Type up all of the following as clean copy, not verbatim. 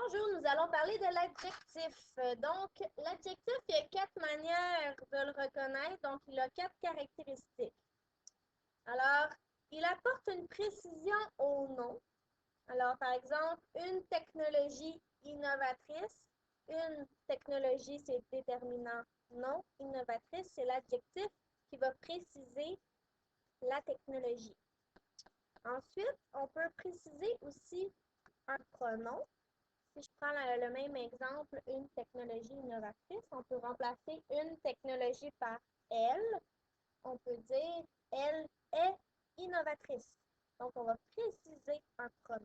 Bonjour, nous allons parler de l'adjectif. Donc, l'adjectif, il y a 4 manières de le reconnaître. Donc, il a 4 caractéristiques. Alors, il apporte une précision au nom. Alors, par exemple, une technologie innovatrice. Une technologie, c'est déterminant non. Innovatrice, c'est l'adjectif qui va préciser la technologie. Ensuite, on peut préciser aussi un pronom. Si je prends le même exemple, une technologie innovatrice, on peut remplacer une technologie par elle. On peut dire elle est innovatrice. Donc, on va préciser un pronom.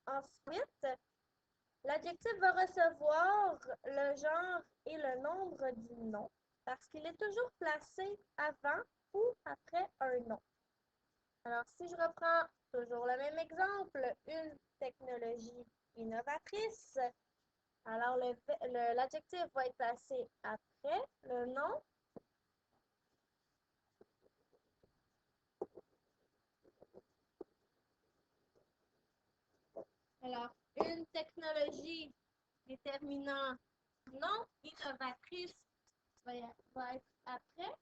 Ensuite, l'adjectif va recevoir le genre et le nombre du nom parce qu'il est toujours placé avant ou après un nom. Alors, si je reprends toujours le même exemple, une technologie innovatrice, alors l'adjectif va être placé après le nom. Alors, une technologie déterminant non innovatrice va être après.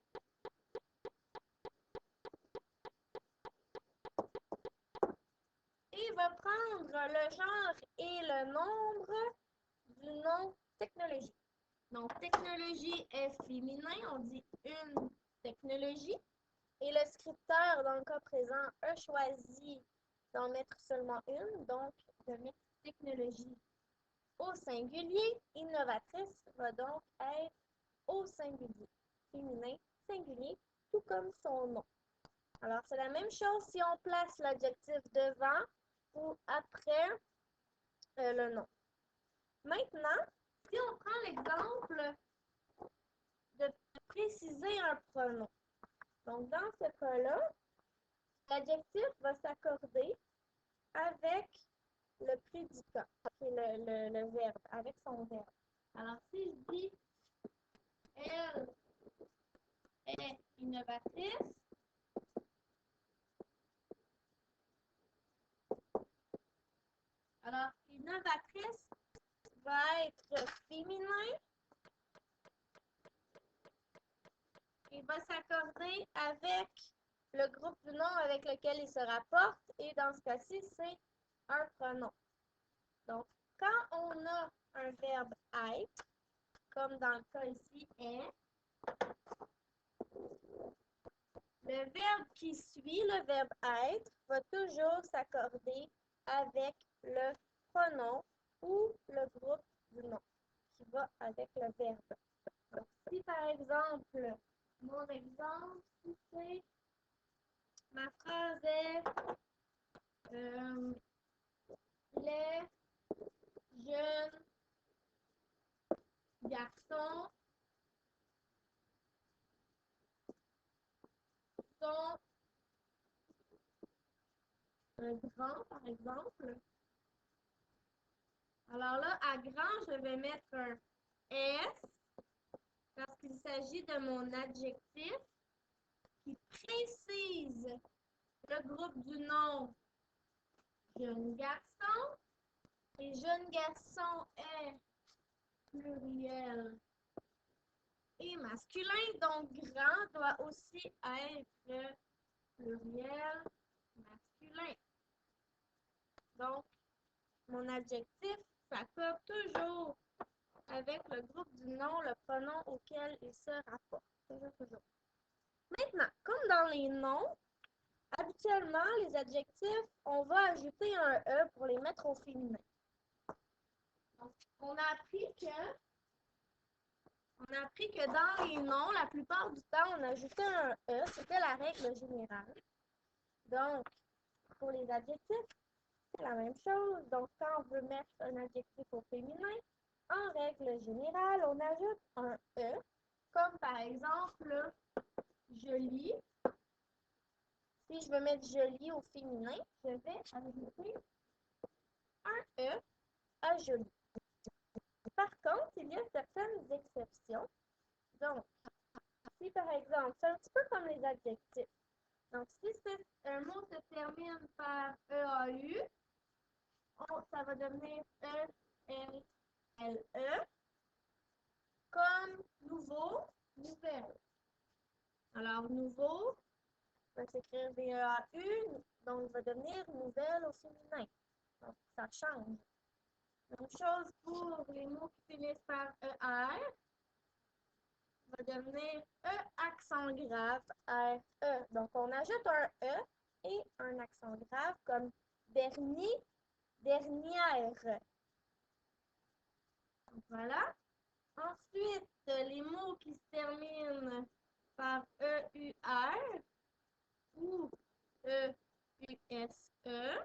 Et il va prendre le genre et le nombre du nom technologie. Donc, technologie est féminin, on dit une technologie. Et le scripteur, dans le cas présent, a choisi d'en mettre seulement une, donc de mettre technologie au singulier. Innovatrice va donc être au singulier. Féminin, singulier, tout comme son nom. Alors, c'est la même chose si on place l'adjectif devant ou après le nom. Maintenant, si on prend l'exemple de préciser un pronom. Donc, dans ce cas-là, l'adjectif va s'accorder avec le prédicat, qui est le verbe, avec son verbe. Alors, si je dis elle est innovatrice, alors innovatrice va être féminin et va s'accorder avec le groupe du nom avec lequel il se rapporte. Et dans ce cas-ci, c'est un pronom. Donc, quand on a un verbe être, comme dans le cas ici, est, le verbe qui suit, le verbe être, va toujours s'accorder avec le pronom ou le groupe du nom qui va avec le verbe. Donc, si par exemple, mon exemple, si c'est ma phrase est les jeunes garçons sont grands, par exemple. Alors là, à grand, je vais mettre un S parce qu'il s'agit de mon adjectif qui précise le groupe du nom jeune garçon. Et jeune garçon est pluriel et masculin, donc grand doit aussi être pluriel masculin. Donc, mon adjectif s'accorde toujours avec le groupe du nom, le pronom auquel il se rapporte. Toujours, toujours. Maintenant, comme dans les noms, habituellement, les adjectifs, on va ajouter un E pour les mettre au féminin. Donc, on a appris que dans les noms, la plupart du temps, on ajoutait un E. C'était la règle générale. Donc, pour les adjectifs, c'est la même chose. Donc, quand on veut mettre un adjectif au féminin, en règle générale, on ajoute un E. Comme par exemple, joli. Si je veux mettre joli au féminin, je vais ajouter un E à joli. Par contre, il y a certaines exceptions. Donc, si par exemple, c'est un petit peu comme les adjectifs. Donc, si un mot se termine par EAU, ça va devenir E-L-L-E. Comme nouveau, nouvelle. Alors, nouveau va s'écrire V-E-A-U, donc va devenir nouvelle au féminin. Donc, ça change. Même chose pour les mots qui finissent par E-R, va devenir E accent grave, R-E. Donc, on ajoute un E et un accent grave comme dernier, dernière. Donc, voilà. Ensuite, les mots qui se terminent par E-U-R ou E-U-S-E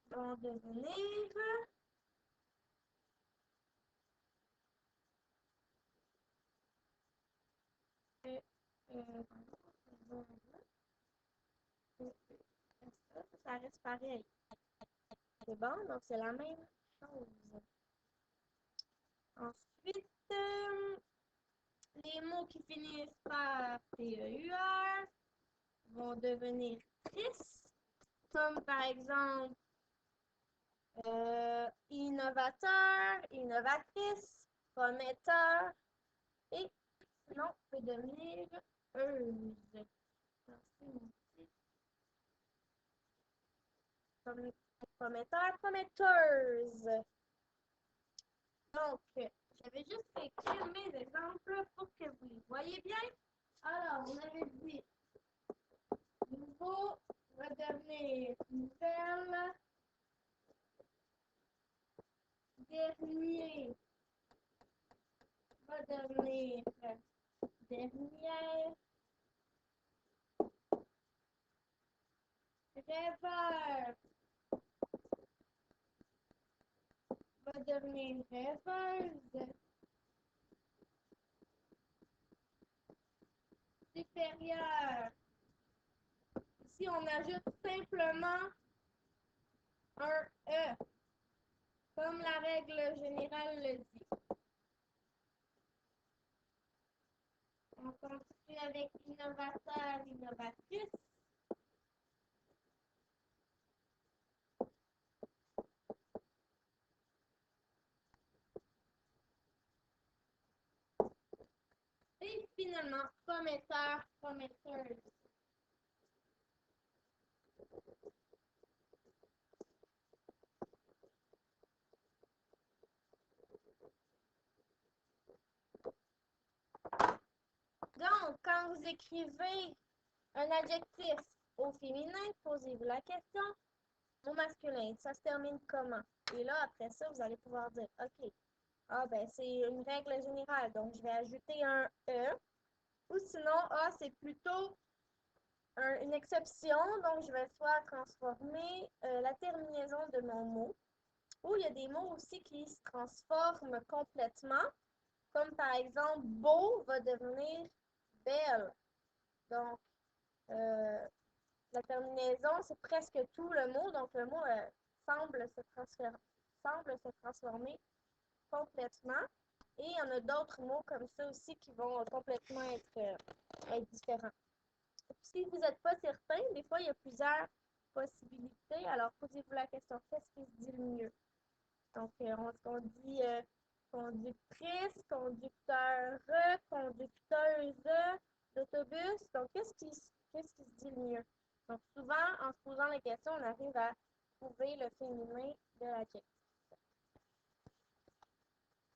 vont devenir ça reste pareil. C'est bon, donc c'est la même chose. Ensuite, les mots qui finissent par T-E-U-R vont devenir tristes, comme par exemple innovateur, innovatrice, prometteur, et sinon, peut devenir euse. Prometteur, prometteuse. Donc, j'avais juste écrit mes exemples pour que vous les voyez bien. Alors, on avait dit nouveau va devenir nouvelle, dernier va devenir dernière, rêveur va devenir rêveuse, supérieur. Ici, on ajoute simplement un E, comme la règle générale le dit. On continue avec innovateur, innovatrice. Et finalement, prometteur, prometteuse. Donc, quand vous écrivez un adjectif au féminin, posez-vous la question. Au masculin, ça se termine comment? Et là, après ça, vous allez pouvoir dire, OK, ah ben c'est une règle générale, donc je vais ajouter un E. Ou sinon, A, c'est plutôt une exception, donc je vais soit transformer la terminaison de mon mot. Ou il y a des mots aussi qui se transforment complètement, comme par exemple, beau va devenir belle. Donc, la terminaison, c'est presque tout le mot, donc le mot semble se transformer complètement. Et il y en a d'autres mots comme ça aussi qui vont complètement être différents. Si vous n'êtes pas certain, des fois, il y a plusieurs possibilités. Alors, posez-vous la question, qu'est-ce qui se dit le mieux? Donc, on dit conductrice, conducteur, conducteuse d'autobus. Donc, qu'est-ce qui se dit le mieux? Donc, souvent, en se posant la question, on arrive à trouver le féminin de l'adjectif.